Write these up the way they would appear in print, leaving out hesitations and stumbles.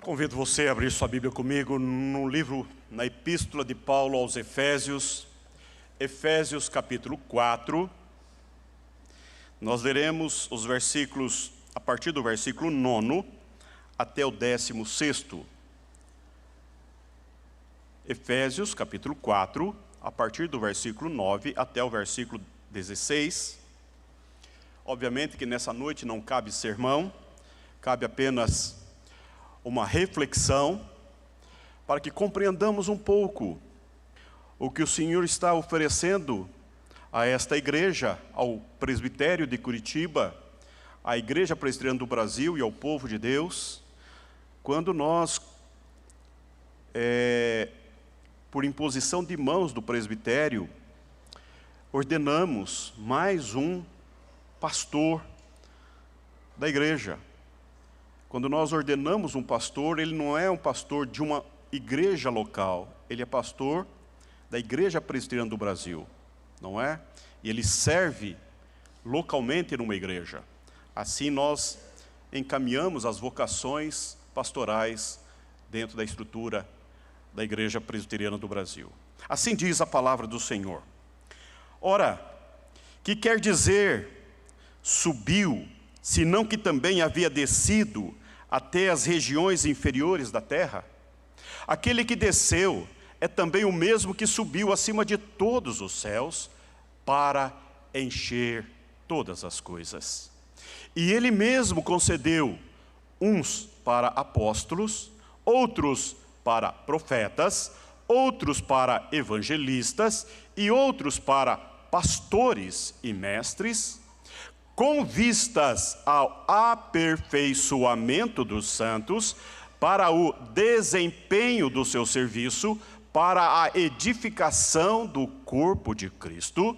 Convido você a abrir sua Bíblia comigo no livro, na Epístola de Paulo aos Efésios, Efésios capítulo 4. Nós leremos os versículos, a partir do versículo 9 até o 16º. Efésios capítulo 4, a partir do versículo 9 até o versículo 16. Obviamente que nessa noite não cabe sermão, cabe apenas uma reflexão, para que compreendamos um pouco o que o Senhor está oferecendo a esta igreja, ao presbitério de Curitiba, à Igreja Presbiteriana do Brasil e ao povo de Deus, quando nós, por imposição de mãos do presbitério, ordenamos mais um pastor da igreja. Quando nós ordenamos um pastor, ele não é um pastor de uma igreja local, ele é pastor da Igreja Presbiteriana do Brasil, não é? E ele serve localmente numa igreja. Assim nós encaminhamos as vocações pastorais dentro da estrutura da Igreja Presbiteriana do Brasil. Assim diz a palavra do Senhor. Ora, que quer dizer subiu, senão que também havia descido até as regiões inferiores da terra? Aquele que desceu é também o mesmo que subiu acima de todos os céus para encher todas as coisas. E ele mesmo concedeu uns para apóstolos, outros para profetas, outros para evangelistas e outros para pastores e mestres, com vistas ao aperfeiçoamento dos santos, para o desempenho do seu serviço, para a edificação do corpo de Cristo,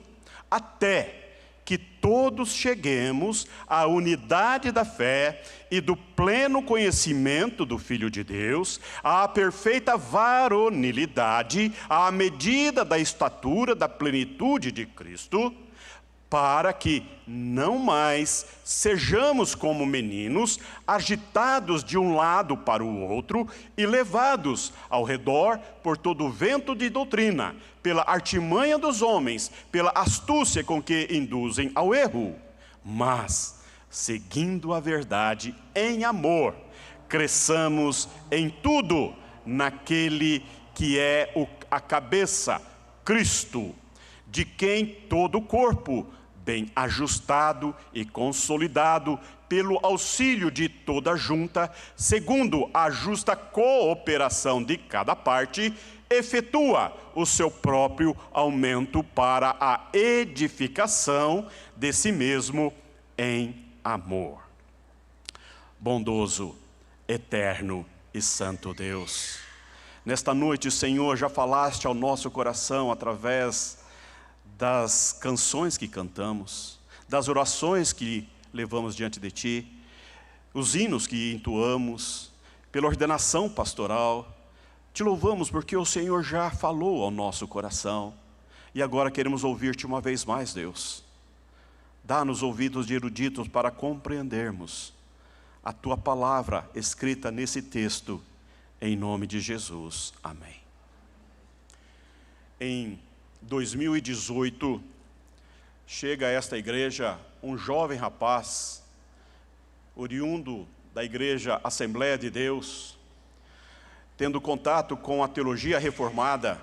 até que todos cheguemos à unidade da fé e do pleno conhecimento do Filho de Deus, à perfeita varonilidade, à medida da estatura da plenitude de Cristo, para que não mais sejamos como meninos, agitados de um lado para o outro e levados ao redor por todo o vento de doutrina, pela artimanha dos homens, pela astúcia com que induzem ao erro, mas, seguindo a verdade em amor, cresçamos em tudo naquele que é a cabeça, Cristo, de quem todo o corpo, bem ajustado e consolidado pelo auxílio de toda a junta, segundo a justa cooperação de cada parte, efetua o seu próprio aumento para a edificação de si mesmo em amor. Bondoso, eterno e santo Deus, nesta noite, Senhor, já falaste ao nosso coração através das canções que cantamos, das orações que levamos diante de Ti, os hinos que entoamos, pela ordenação pastoral. Te louvamos porque o Senhor já falou ao nosso coração, e agora queremos ouvir-Te uma vez mais, Deus. Dá-nos ouvidos de eruditos para compreendermos a Tua palavra escrita nesse texto, em nome de Jesus. Amém. Em 2018, chega a esta igreja um jovem rapaz, oriundo da igreja Assembleia de Deus, tendo contato com a teologia reformada,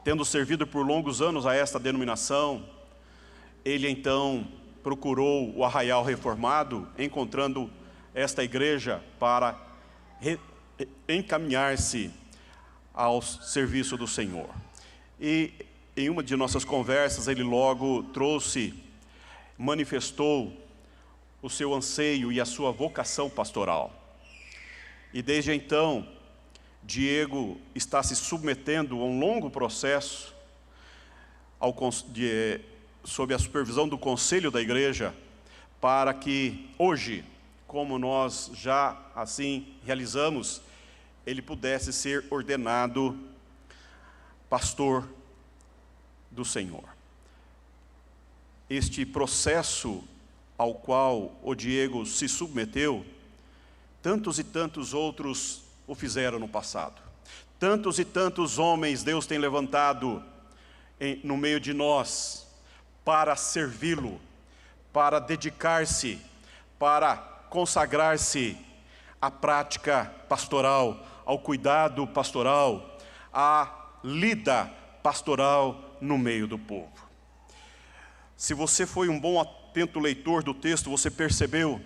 tendo servido por longos anos a esta denominação. Ele então procurou o Arraial Reformado, encontrando esta igreja para encaminhar-se ao serviço do Senhor. E em uma de nossas conversas, ele logo manifestou o seu anseio e a sua vocação pastoral. E desde então, Diego está se submetendo a um longo processo sob a supervisão do conselho da igreja, para que hoje, como nós já assim realizamos, ele pudesse ser ordenado pastor do Senhor. Este processo ao qual o Diego se submeteu, tantos e tantos outros o fizeram no passado. Tantos e tantos homens Deus tem levantado no meio de nós para servi-lo, para dedicar-se, para consagrar-se à prática pastoral, ao cuidado pastoral, à lida pastoral no meio do povo. Se você foi um bom, atento leitor do texto, você percebeu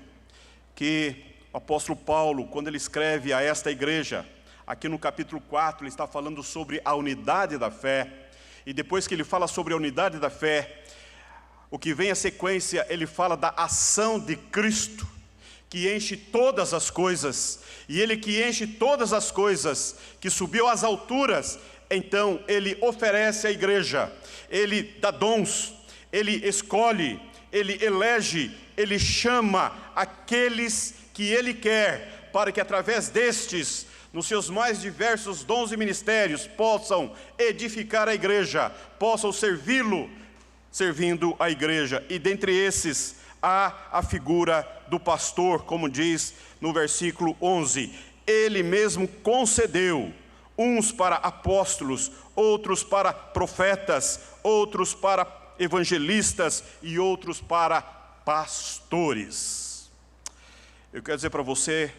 que o apóstolo Paulo, quando ele escreve a esta igreja, aqui no capítulo 4, ele está falando sobre a unidade da fé, e depois que ele fala sobre a unidade da fé, o que vem a sequência, ele fala da ação de Cristo, que enche todas as coisas, e ele que enche todas as coisas, que subiu às alturas, então ele oferece à igreja, ele dá dons, ele escolhe, ele elege, ele chama aqueles que ele quer, para que através destes, nos seus mais diversos dons e ministérios, possam edificar a igreja, possam servi-lo, servindo a igreja. E dentre esses, há a figura do pastor, como diz no versículo 11. Ele mesmo concedeu, uns para apóstolos, outros para profetas, outros para evangelistas e outros para pastores. Eu quero dizer para você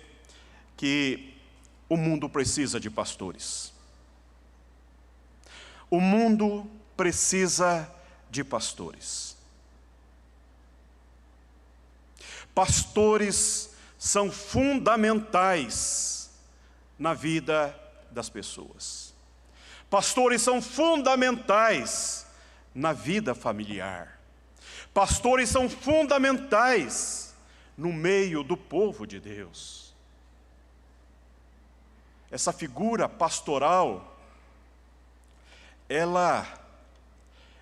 que o mundo precisa de pastores. O mundo precisa de pastores. Pastores são fundamentais na vida das pessoas. Pastores são fundamentais na vida familiar. Pastores são fundamentais no meio do povo de Deus. Essa figura pastoral, ela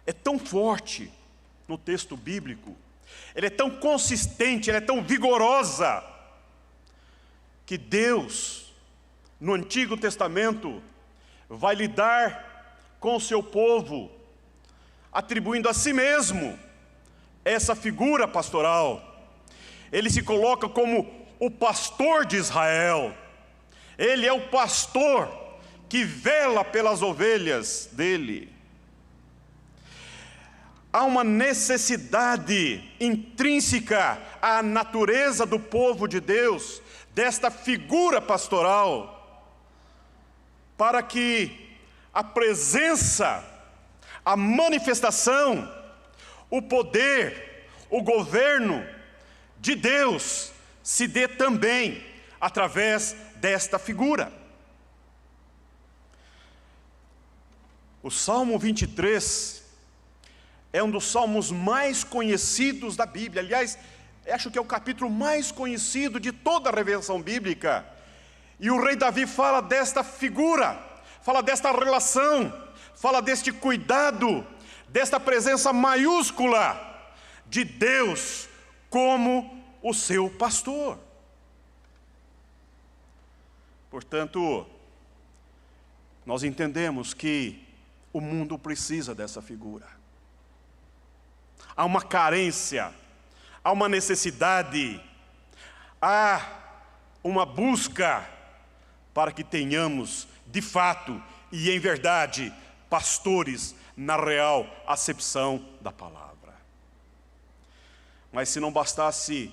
é tão forte no texto bíblico, ela é tão consistente, ela é tão vigorosa, que Deus, no Antigo Testamento, vai lidar com o seu povo, atribuindo a si mesmo essa figura pastoral. Ele se coloca como o pastor de Israel. Ele é o pastor que vela pelas ovelhas dele. Há uma necessidade intrínseca à natureza do povo de Deus, desta figura pastoral, para que a presença, a manifestação, o poder, o governo de Deus se dê também através desta figura. O Salmo 23 é um dos salmos mais conhecidos da Bíblia. Aliás, acho que é o capítulo mais conhecido de toda a revelação bíblica. E o rei Davi fala desta figura, fala desta relação, fala deste cuidado, desta presença maiúscula de Deus como o seu pastor. Portanto, nós entendemos que o mundo precisa dessa figura. Há uma carência, há uma necessidade, há uma busca para que tenhamos, de fato e em verdade, pastores na real acepção da palavra. Mas se não bastasse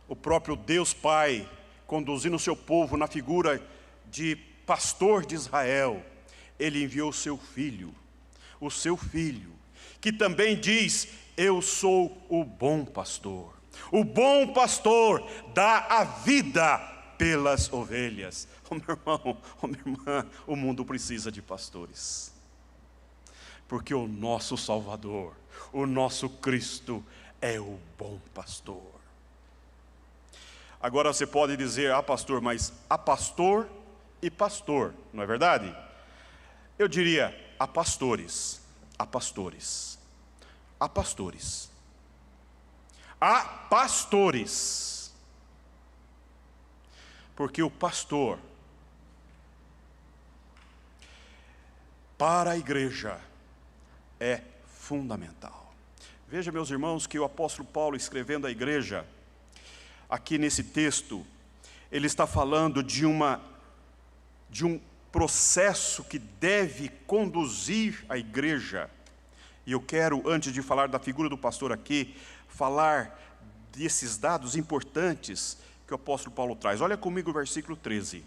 o próprio Deus Pai conduzindo o seu povo na figura de pastor de Israel, Ele enviou o seu filho, que também diz: eu sou o bom pastor. O bom pastor dá a vida pelas ovelhas. Oh, meu irmão, oh, minha irmã, o mundo precisa de pastores. Porque o nosso Salvador, o nosso Cristo, é o bom pastor. Agora você pode dizer: ah, pastor, mas há pastor e pastor, não é verdade? Eu diria: há pastores, há pastores, há pastores, há pastores. Porque o pastor, para a igreja, é fundamental. Veja, meus irmãos, que o apóstolo Paulo, escrevendo à igreja, aqui nesse texto, ele está falando de uma de um processo que deve conduzir a igreja. E eu quero, antes de falar da figura do pastor aqui, falar desses dados importantes que o apóstolo Paulo traz. Olha comigo o versículo 13.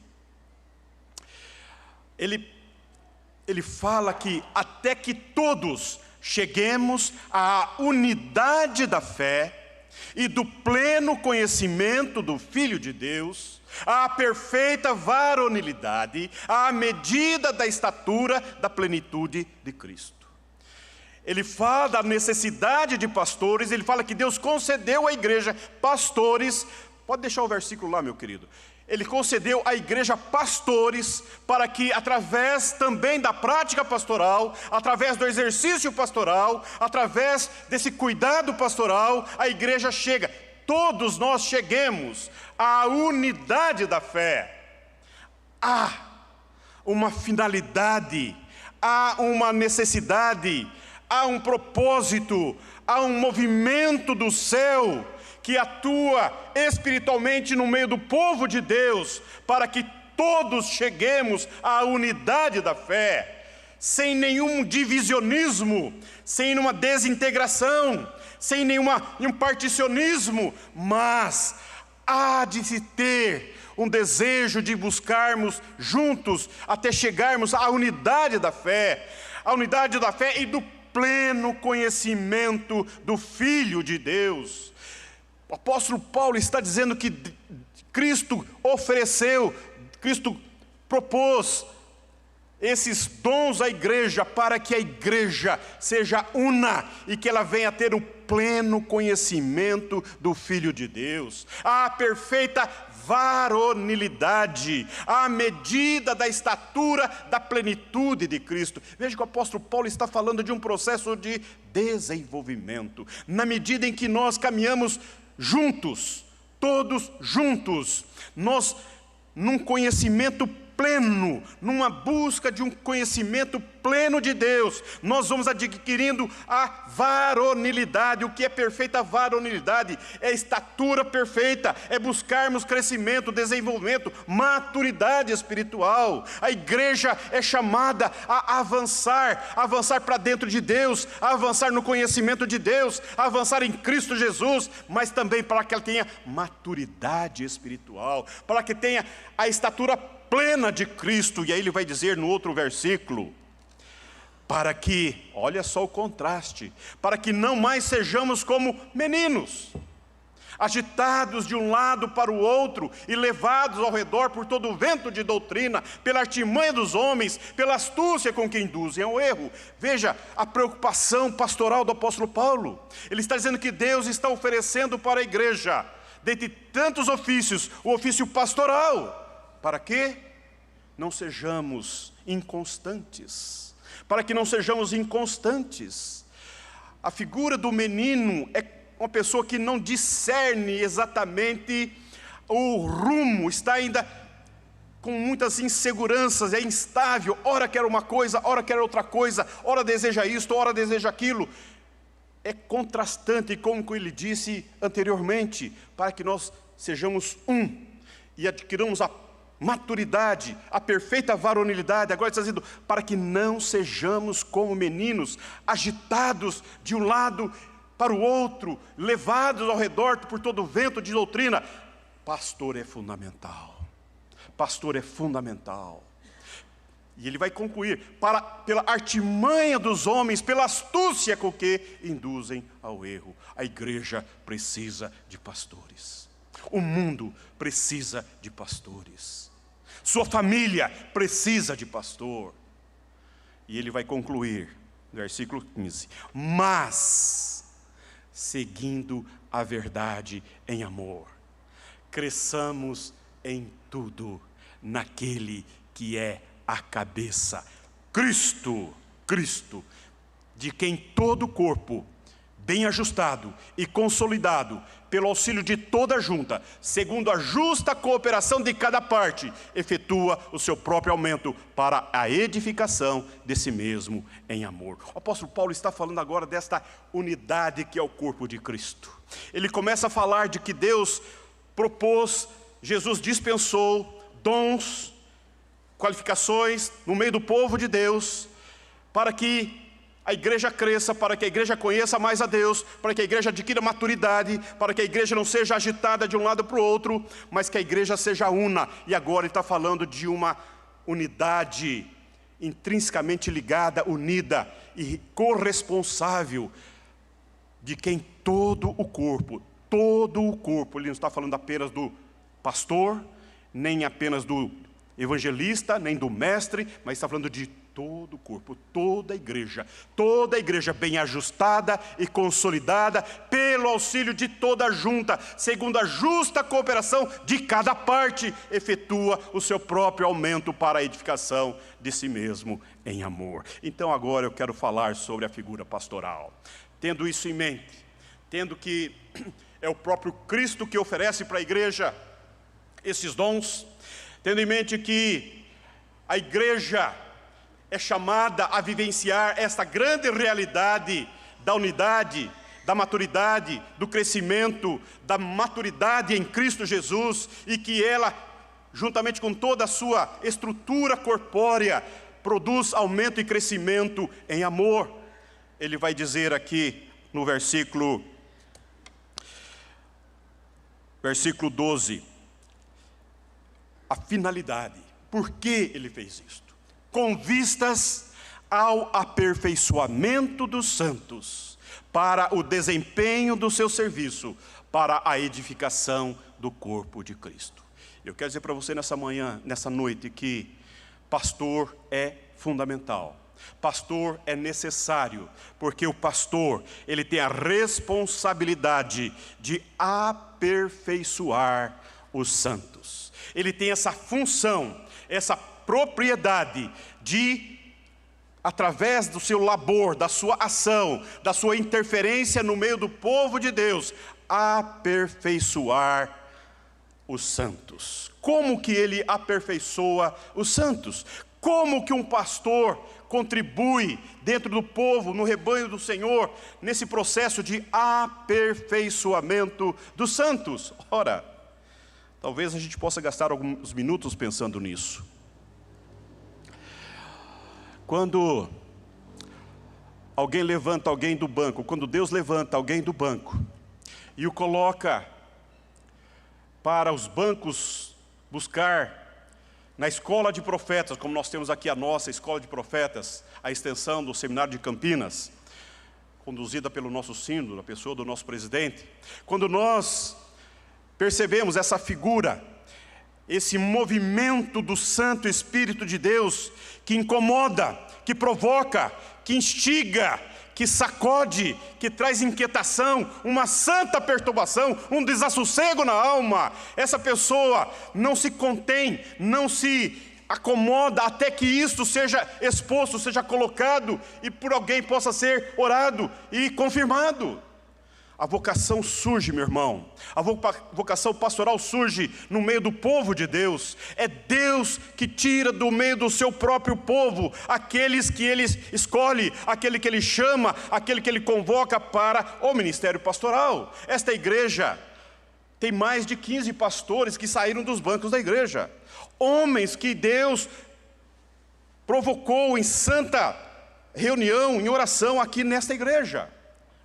Ele fala que até que todos cheguemos à unidade da fé e do pleno conhecimento do Filho de Deus, à perfeita varonilidade, à medida da estatura da plenitude de Cristo. Ele fala da necessidade de pastores, ele fala que Deus concedeu à igreja pastores. Pode deixar o versículo lá, meu querido. Ele concedeu à igreja pastores para que, através também da prática pastoral, através do exercício pastoral, através desse cuidado pastoral, a igreja chega. Todos nós cheguemos à unidade da fé. Há uma finalidade, há uma necessidade, há um propósito, há um movimento do céu que atua espiritualmente no meio do povo de Deus, para que todos cheguemos à unidade da fé, sem nenhum divisionismo, sem nenhuma desintegração, sem nenhum particionismo, mas há de se ter um desejo de buscarmos juntos, até chegarmos à unidade da fé e do pleno conhecimento do Filho de Deus. O apóstolo Paulo está dizendo que Cristo ofereceu, Cristo propôs esses dons à igreja para que a igreja seja una e que ela venha a ter o pleno conhecimento do Filho de Deus, a perfeita varonilidade, à medida da estatura da plenitude de Cristo. Veja que o apóstolo Paulo está falando de um processo de desenvolvimento, na medida em que nós caminhamos juntos, todos juntos, nós num conhecimento pleno, numa busca de um conhecimento pleno de Deus, nós vamos adquirindo a varonilidade. O que é perfeita varonilidade? É estatura perfeita, é buscarmos crescimento, desenvolvimento, maturidade espiritual. A igreja é chamada a avançar para dentro de Deus, a avançar no conhecimento de Deus, a avançar em Cristo Jesus, mas também para que ela tenha maturidade espiritual, para que tenha a estatura plena de Cristo. E aí ele vai dizer no outro versículo, para que, olha só o contraste, para que não mais sejamos como meninos, agitados de um lado para o outro e levados ao redor por todo o vento de doutrina, pela artimanha dos homens, pela astúcia com que induzem ao erro. Veja a preocupação pastoral do apóstolo Paulo. Ele está dizendo que Deus está oferecendo para a igreja, dentre tantos ofícios, o ofício pastoral. Para quê? Não sejamos inconstantes. Para que não sejamos inconstantes. A figura do menino é uma pessoa que não discerne exatamente o rumo, está ainda com muitas inseguranças, é instável, ora quer uma coisa, ora quer outra coisa, ora deseja isto, ora deseja aquilo. É contrastante, como ele disse anteriormente, para que nós sejamos um e adquiramos a maturidade, a perfeita varonilidade. Agora está dizendo, para que não sejamos como meninos, agitados de um lado para o outro, levados ao redor por todo o vento de doutrina. Pastor é fundamental. Pastor é fundamental. E ele vai concluir, pela artimanha dos homens, pela astúcia com que induzem ao erro. A igreja precisa de pastores. O mundo precisa de pastores. Sua família precisa de pastor. E ele vai concluir, versículo 15. Mas, seguindo a verdade em amor, cresçamos em tudo naquele que é a cabeça, Cristo, de quem todo o corpo, bem ajustado e consolidado, pelo auxílio de toda a junta, segundo a justa cooperação de cada parte, efetua o seu próprio aumento para a edificação de si mesmo em amor. O apóstolo Paulo está falando agora desta unidade que é o corpo de Cristo. Ele começa a falar de que Deus propôs, Jesus dispensou dons qualificações no meio do povo de Deus, para que a igreja cresça, para que a igreja conheça mais a Deus, para que a igreja adquira maturidade, para que a igreja não seja agitada de um lado para o outro, mas que a igreja seja una. E agora ele está falando de uma unidade intrinsecamente ligada, unida e corresponsável, de quem todo o corpo, ele não está falando apenas do pastor, nem apenas do evangelista, nem do mestre, mas está falando de todo o corpo, toda a igreja bem ajustada e consolidada, pelo auxílio de toda a junta, segundo a justa cooperação de cada parte, efetua o seu próprio aumento para a edificação de si mesmo em amor. Então agora eu quero falar sobre a figura pastoral. Tendo isso em mente, tendo que é o próprio Cristo que oferece para a igreja esses dons, tendo em mente que a igreja é chamada a vivenciar esta grande realidade da unidade, da maturidade, do crescimento, da maturidade em Cristo Jesus, e que ela, juntamente com toda a sua estrutura corpórea, produz aumento e crescimento em amor. Ele vai dizer aqui no versículo 12, a finalidade, por que ele fez isto? Com vistas ao aperfeiçoamento dos santos, para o desempenho do seu serviço, para a edificação do corpo de Cristo. Eu quero dizer para você nessa manhã, nessa noite, que pastor é fundamental. Pastor é necessário, porque o pastor, ele tem a responsabilidade de aperfeiçoar os santos. Ele tem essa função, essa propriedade de, através do seu labor, da sua ação, da sua interferência no meio do povo de Deus, aperfeiçoar os santos. Como que ele aperfeiçoa os santos? Como que um pastor contribui dentro do povo, no rebanho do Senhor, nesse processo de aperfeiçoamento dos santos? Ora, talvez a gente possa gastar alguns minutos pensando nisso. Quando alguém levanta alguém do banco, quando Deus levanta alguém do banco e o coloca para os bancos buscar na escola de profetas, como nós temos aqui a nossa escola de profetas, a extensão do seminário de Campinas, conduzida pelo nosso sínodo, na pessoa do nosso presidente, quando nós percebemos essa figura, esse movimento do Santo Espírito de Deus, que incomoda, que provoca, que instiga, que sacode, que traz inquietação, uma santa perturbação, um desassossego na alma. Essa pessoa não se contém, não se acomoda até que isto seja exposto, seja colocado e por alguém possa ser orado e confirmado. A vocação surge, meu irmão, a vocação pastoral surge no meio do povo de Deus. É Deus que tira do meio do seu próprio povo aqueles que Ele escolhe, aquele que Ele chama, aquele que Ele convoca para o ministério pastoral. Esta igreja tem mais de 15 pastores que saíram dos bancos da igreja. Homens que Deus provocou em santa reunião, em oração aqui nesta igreja.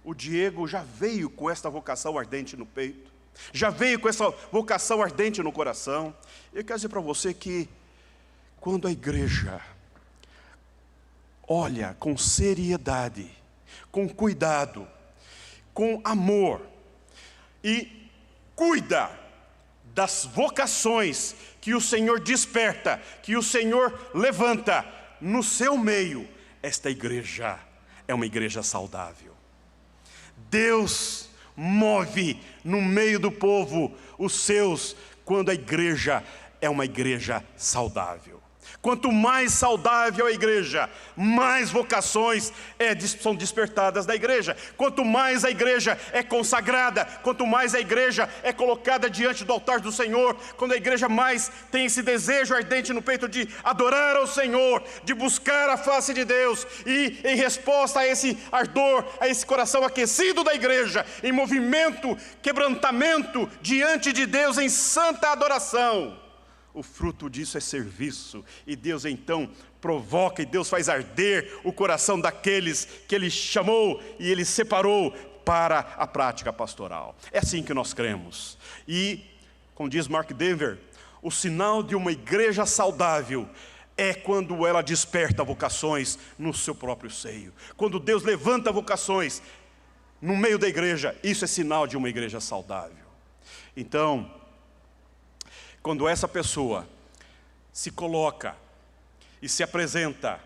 O Diego já veio com esta vocação ardente no peito, já veio com essa vocação ardente no coração. Eu quero dizer para você que quando a igreja olha com seriedade, com cuidado, com amor e cuida das vocações que o Senhor desperta, que o Senhor levanta no seu meio, esta igreja é uma igreja saudável. Deus move no meio do povo os seus, quando a igreja é uma igreja saudável. Quanto mais saudável a igreja, mais vocações são despertadas da igreja. Quanto mais a igreja é consagrada, quanto mais a igreja é colocada diante do altar do Senhor, quando a igreja mais tem esse desejo ardente no peito de adorar ao Senhor, de buscar a face de Deus, e em resposta a esse ardor, a esse coração aquecido da igreja, em movimento, quebrantamento diante de Deus em santa adoração, o fruto disso é serviço. E Deus então provoca, e Deus faz arder o coração daqueles que Ele chamou e Ele separou para a prática pastoral. É assim que nós cremos. E, como diz Mark Dever, o sinal de uma igreja saudável é quando ela desperta vocações no seu próprio seio. Quando Deus levanta vocações no meio da igreja, isso é sinal de uma igreja saudável. Então, quando essa pessoa se coloca e se apresenta,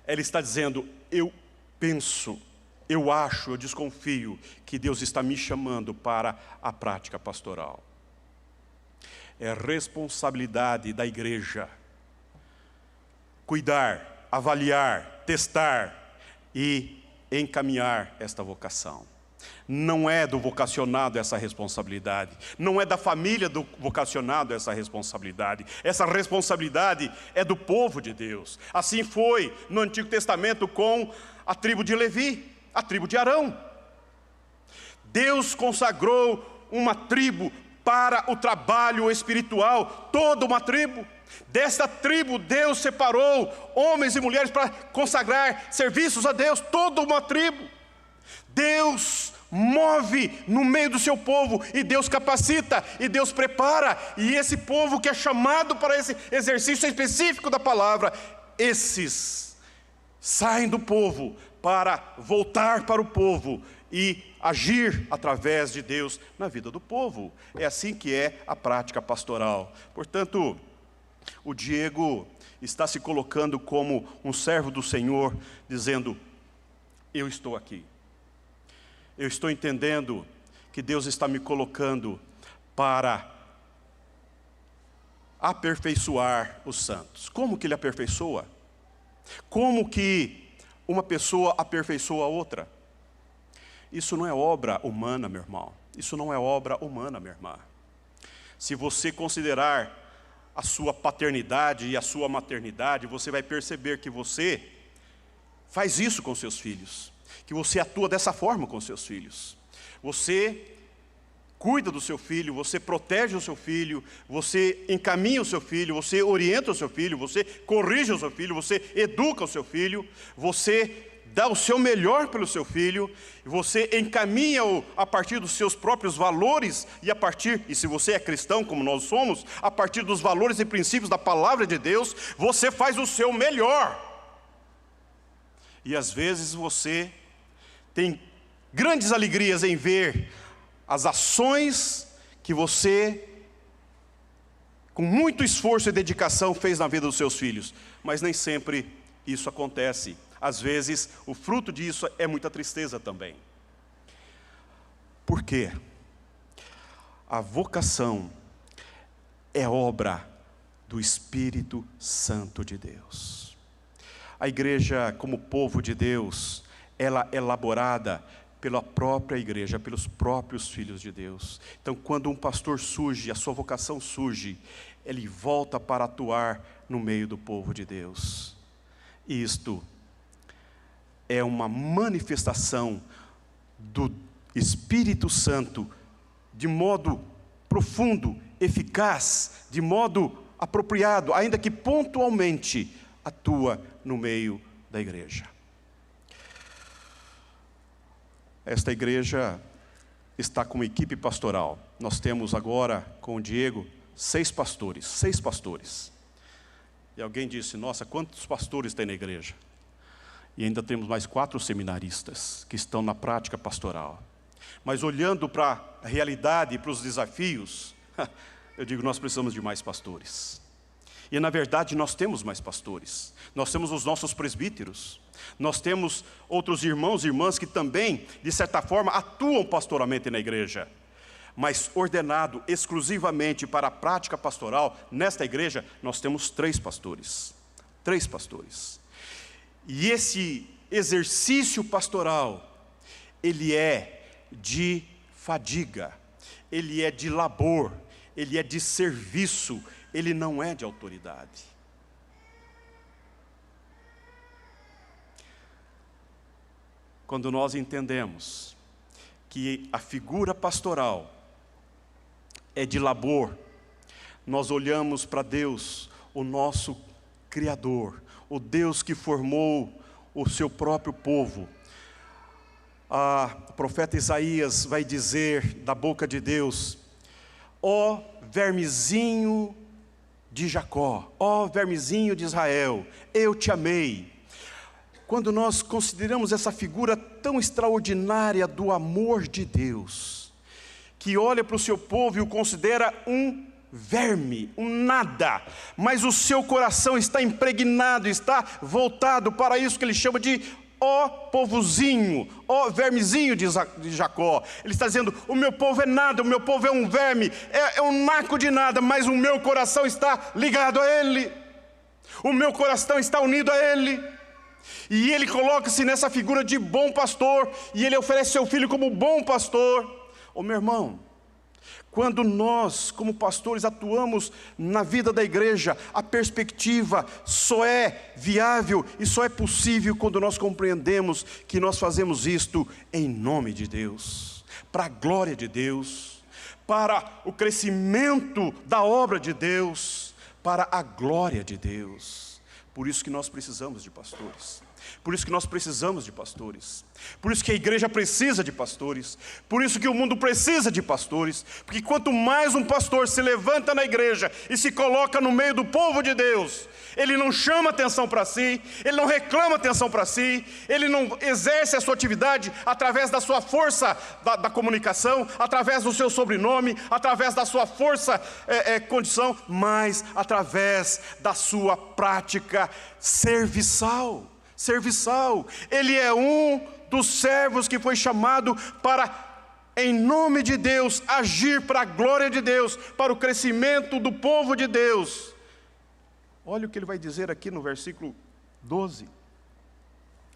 ela está dizendo: eu penso, eu acho, eu desconfio que Deus está me chamando para a prática pastoral. É responsabilidade da igreja cuidar, avaliar, testar e encaminhar esta vocação. Não é do vocacionado essa responsabilidade, não é da família do vocacionado essa responsabilidade é do povo de Deus. Assim foi no Antigo Testamento com a tribo de Levi, a tribo de Arão. Deus consagrou uma tribo para o trabalho espiritual, toda uma tribo. Desta tribo Deus separou homens e mulheres para consagrar serviços a Deus, toda uma tribo. Deus move no meio do seu povo, e Deus capacita, e Deus prepara, e esse povo que é chamado para esse exercício específico da palavra, esses saem do povo para voltar para o povo e agir através de Deus na vida do povo. É assim que é a prática pastoral. Portanto, o Diego está se colocando como um servo do Senhor, dizendo: eu estou aqui. Eu estou entendendo que Deus está me colocando para aperfeiçoar os santos. Como que Ele aperfeiçoa? Como que uma pessoa aperfeiçoa a outra? Isso não é obra humana, meu irmão. Isso não é obra humana, minha irmã. Se você considerar a sua paternidade e a sua maternidade, você vai perceber que você faz isso com seus filhos, que você atua dessa forma com seus filhos. Você cuida do seu filho, você protege o seu filho, você encaminha o seu filho, você orienta o seu filho, você corrige o seu filho, você educa o seu filho, você dá o seu melhor pelo seu filho, você encaminha-o a partir dos seus próprios valores e se você é cristão como nós somos, a partir dos valores e princípios da palavra de Deus, você faz o seu melhor. E às vezes você tem grandes alegrias em ver as ações que você, com muito esforço e dedicação, fez na vida dos seus filhos, mas nem sempre isso acontece. Às vezes, o fruto disso é muita tristeza também. Por quê? A vocação é obra do Espírito Santo de Deus. A igreja, como povo de Deus, ela é elaborada pela própria igreja, pelos próprios filhos de Deus. Então, quando um pastor surge, a sua vocação surge, ele volta para atuar no meio do povo de Deus. E isto é uma manifestação do Espírito Santo de modo profundo, eficaz, de modo apropriado, ainda que pontualmente atua no meio da igreja. Esta igreja está com uma equipe pastoral. Nós temos agora, com o Diego, 6 pastores. E alguém disse: nossa, quantos pastores tem na igreja? E ainda temos mais 4 seminaristas que estão na prática pastoral. Mas olhando para a realidade e para os desafios, eu digo, nós precisamos de mais pastores. E na verdade nós temos mais pastores. Nós temos os nossos presbíteros. Nós temos outros irmãos e irmãs que também, de certa forma, atuam pastoralmente na igreja. Mas ordenado exclusivamente para a prática pastoral, nesta igreja, nós temos 3 pastores. 3 pastores. E esse exercício pastoral, ele é de fadiga, ele é de labor, ele é de serviço, ele não é de autoridade. Quando nós entendemos que a figura pastoral é de labor, nós olhamos para Deus, o nosso Criador, o Deus que formou o seu próprio povo. O profeta Isaías vai dizer da boca de Deus: ó vermezinho de Jacó, ó vermezinho de Israel, eu te amei. Quando nós consideramos essa figura tão extraordinária do amor de Deus, que olha para o seu povo e o considera um verme, um nada, mas o seu coração está impregnado, está voltado para isso que ele chama de ó povozinho, ó vermezinho de Jacó. Ele está dizendo: o meu povo é nada, o meu povo é um verme, é um naco de nada, mas o meu coração está ligado a Ele, o meu coração está unido a Ele. E Ele coloca-se nessa figura de bom pastor, e Ele oferece seu filho como bom pastor. Meu irmão, quando nós, como pastores, atuamos na vida da igreja, a perspectiva só é viável e só é possível quando nós compreendemos que nós fazemos isto em nome de Deus, para a glória de Deus, para o crescimento da obra de Deus, para a glória de Deus. Por isso que nós precisamos de pastores. Por isso que nós precisamos de pastores. Por isso que a igreja precisa de pastores. Por isso que o mundo precisa de pastores. Porque quanto mais um pastor se levanta na igreja e se coloca no meio do povo de Deus, ele não chama atenção para si, ele não reclama atenção para si, ele não exerce a sua atividade através da sua força da comunicação, através do seu sobrenome, através da sua força condição, mas através da sua prática serviçal. Ele é um dos servos que foi chamado para, em nome de Deus, agir para a glória de Deus, para o crescimento do povo de Deus. Olha o que ele vai dizer aqui no versículo 12,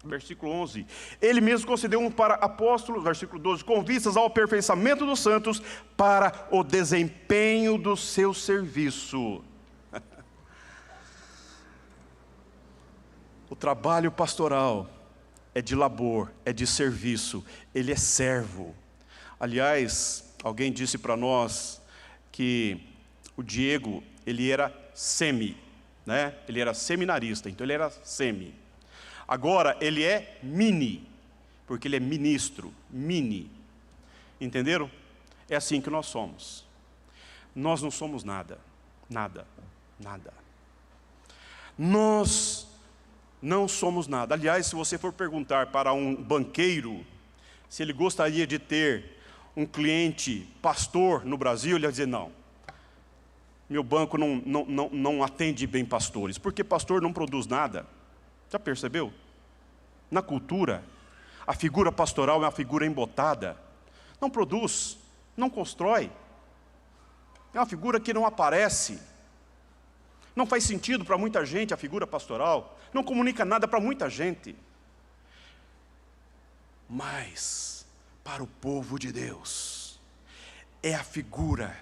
versículo 11. Ele mesmo concedeu um para apóstolos, versículo 12, com vistas ao aperfeiçoamento dos santos, para o desempenho do seu serviço. O trabalho pastoral é de labor, é de serviço, ele é servo. Aliás, alguém disse para nós que o Diego, ele era né? Ele era seminarista, então ele era semi. Agora ele é mini, porque ele é ministro, mini. Entenderam? É assim que nós somos. Nós não somos nada. Nós não somos nada. Aliás, se você for perguntar para um banqueiro se ele gostaria de ter um cliente pastor no Brasil, ele vai dizer: não, meu banco não atende bem pastores, porque pastor não produz nada. Já percebeu? Na cultura, a figura pastoral é uma figura embotada, não produz, não constrói, é uma figura que não aparece. Não faz sentido para muita gente a figura pastoral, não comunica nada para muita gente. Mas, para o povo de Deus, é a figura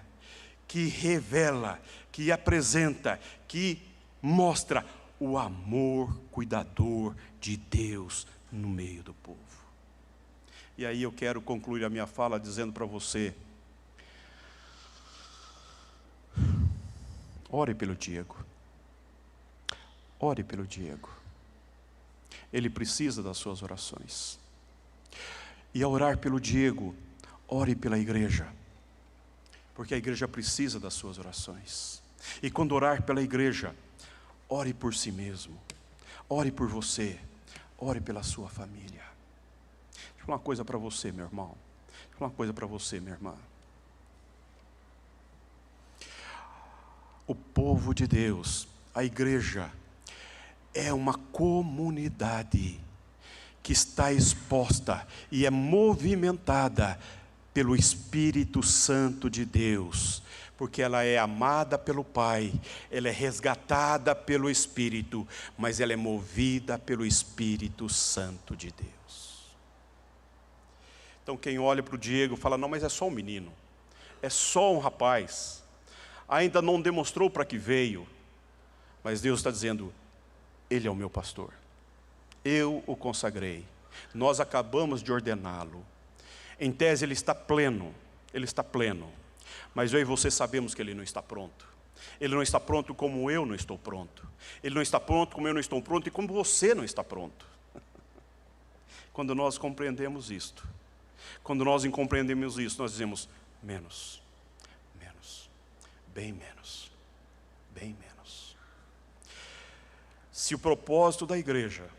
que revela, que apresenta, que mostra o amor cuidador de Deus no meio do povo. E aí eu quero concluir a minha fala dizendo para você: ore pelo Diego. Ore pelo Diego. Ele precisa das suas orações. E ao orar pelo Diego, ore pela igreja, porque a igreja precisa das suas orações. E quando orar pela igreja, ore por si mesmo, ore por você, ore pela sua família. Deixa eu falar uma coisa para você, meu irmão. Deixa eu falar uma coisa para você, minha irmã. O povo de Deus, a igreja, é uma comunidade que está exposta e é movimentada pelo Espírito Santo de Deus, porque ela é amada pelo Pai, ela é resgatada pelo Espírito, mas ela é movida pelo Espírito Santo de Deus. Então quem olha para o Diego fala: não, mas é só um menino, é só um rapaz, ainda não demonstrou para que veio. Mas Deus está dizendo: ele é o meu pastor, eu o consagrei, nós acabamos de ordená-lo. Em tese ele está pleno, mas eu e você sabemos que ele não está pronto. Ele não está pronto como eu não estou pronto. Ele não está pronto como eu não estou pronto e como você não está pronto. Quando nós compreendemos isto, quando nós compreendemos isso, nós dizemos: menos, menos, bem menos, bem menos. Se o propósito da igreja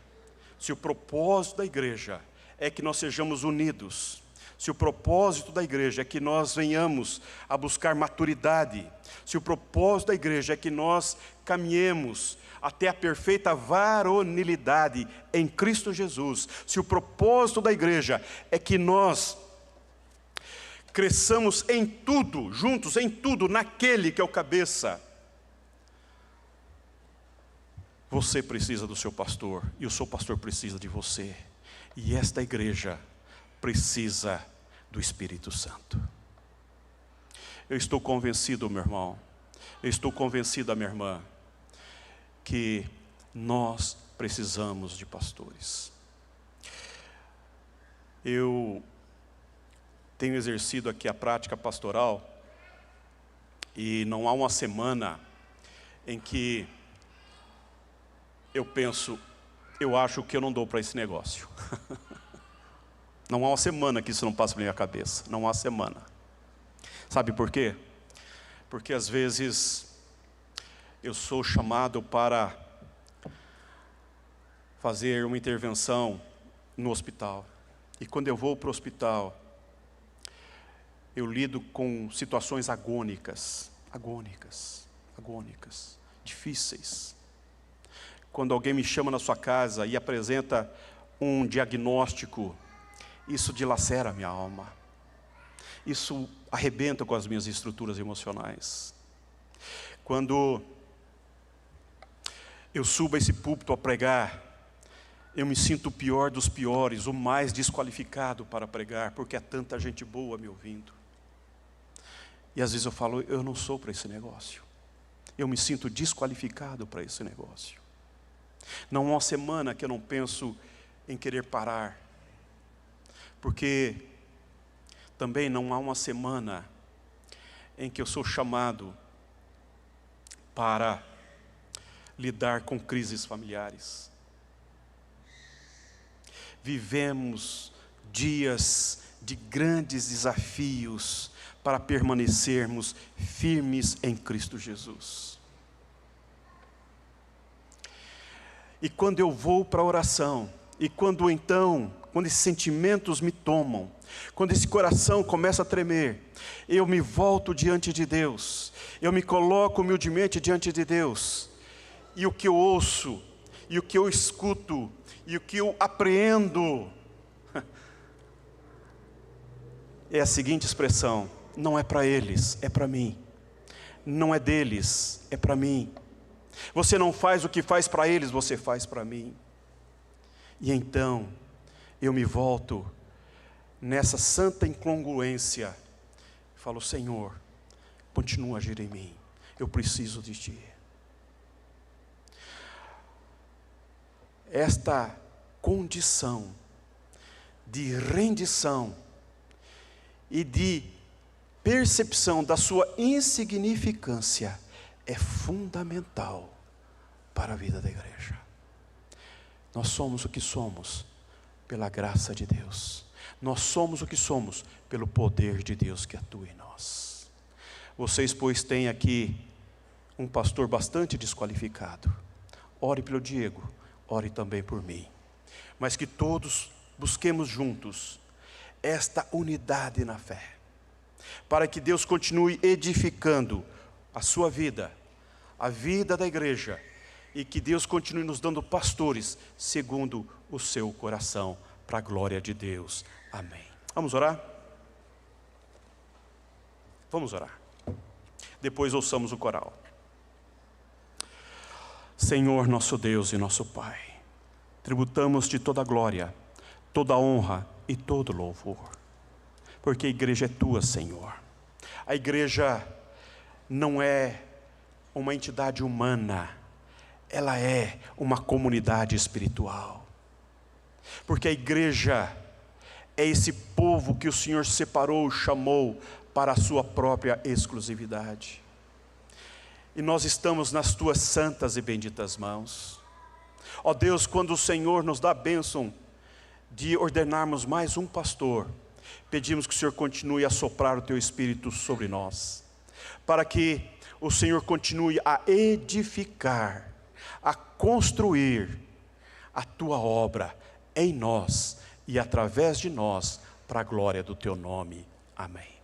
é que nós sejamos unidos, se o propósito da igreja é que nós venhamos a buscar maturidade, se o propósito da igreja é que nós caminhemos até a perfeita varonilidade em Cristo Jesus, se o propósito da igreja é que nós cresçamos em tudo, juntos em tudo, naquele que é o cabeça, você precisa do seu pastor, e o seu pastor precisa de você, e esta igreja precisa do Espírito Santo. Eu estou convencido, meu irmão, eu estou convencida, minha irmã, que nós precisamos de pastores. Eu tenho exercido aqui a prática pastoral, e não há uma semana em que eu acho que eu não dou para esse negócio. Não há uma semana que isso não passa pela minha cabeça. Não há semana. Sabe por quê? Porque às vezes eu sou chamado para fazer uma intervenção no hospital. E quando eu vou para o hospital, eu lido com situações agônicas, difíceis. Quando alguém me chama na sua casa e apresenta um diagnóstico, isso dilacera a minha alma. Isso arrebenta com as minhas estruturas emocionais. Quando eu subo a esse púlpito a pregar, eu me sinto o pior dos piores, o mais desqualificado para pregar, porque há tanta gente boa me ouvindo. E às vezes eu falo: eu não sou para esse negócio. Eu me sinto desqualificado para esse negócio. Não há uma semana que eu não penso em querer parar. Porque também não há uma semana em que eu sou chamado para lidar com crises familiares. Vivemos dias de grandes desafios para permanecermos firmes em Cristo Jesus. E quando eu vou para a oração, e quando esses sentimentos me tomam, quando esse coração começa a tremer, eu me volto diante de Deus, eu me coloco humildemente diante de Deus, e o que eu ouço, e o que eu escuto, e o que eu apreendo, é a seguinte expressão: não é para eles, é para mim. Não é deles, é para mim. Você não faz o que faz para eles, você faz para mim. E então, eu me volto nessa santa incongruência, falo: Senhor, continua a agir em mim, eu preciso de Ti. Esta condição de rendição e de percepção da sua insignificância é fundamental para a vida da igreja. Nós somos o que somos pela graça de Deus. Nós somos o que somos pelo poder de Deus que atua em nós. Vocês, pois, têm aqui um pastor bastante desqualificado. Ore pelo Diego, ore também por mim. Mas que todos busquemos juntos esta unidade na fé, para que Deus continue edificando a sua vida, a vida da igreja, e que Deus continue nos dando pastores segundo o seu coração, para a glória de Deus. Amém. Vamos orar? Vamos orar. Depois ouçamos o coral. Senhor, nosso Deus e nosso Pai, tributamos-te toda a glória, toda a honra e todo louvor, porque a igreja é tua, Senhor. A igreja não é uma entidade humana, ela é uma comunidade espiritual, porque a igreja é esse povo que o Senhor separou, chamou para a sua própria exclusividade. e nós estamos nas tuas santas e benditas mãos. Ó Deus, quando o Senhor nos dá a bênção de ordenarmos mais um pastor, pedimos que o Senhor continue a soprar o teu Espírito sobre nós, para que o Senhor continue a edificar, a construir a tua obra em nós e através de nós, para a glória do teu nome. Amém.